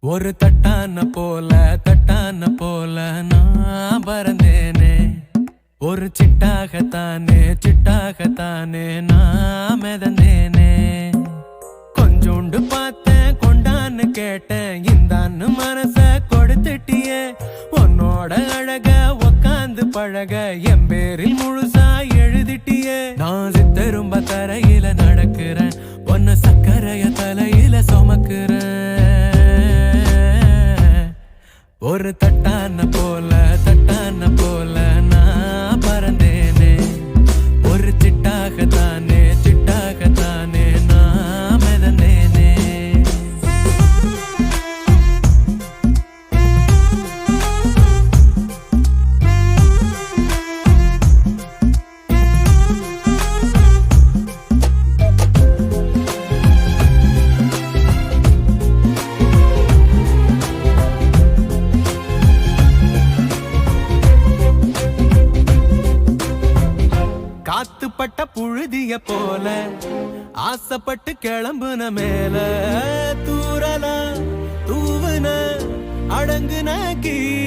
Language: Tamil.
ஒரு தட்டான போல நான் பறந்தேனே. ஒரு சிட்டாகத்தானே நான் மிதந்தேனே. கொஞ்சோண்டு பார்த்தேன் கொண்டான்னு கேட்டேன் இந்தான்னு மனச கொடுத்துட்டியே. உன்னோட அழக உக்காந்து பழக என் பேரில் முழுசா எழுதிட்டியே. நான் சித்தரும்ப தரையில நடக்கிறேன், பொன்ன சக்கரைய தலையில சுமக்கிறேன். ஒரு தட்டான போல நான் பறந்தேனே. ஒரு சிட்டாகத்தானே நான் மிதந்தேனே. காத்துப்பட்ட புழுதிய போல ஆசைப்பட்டு கிளம்புன மேல தூரல தூவுன அடங்குன கீழ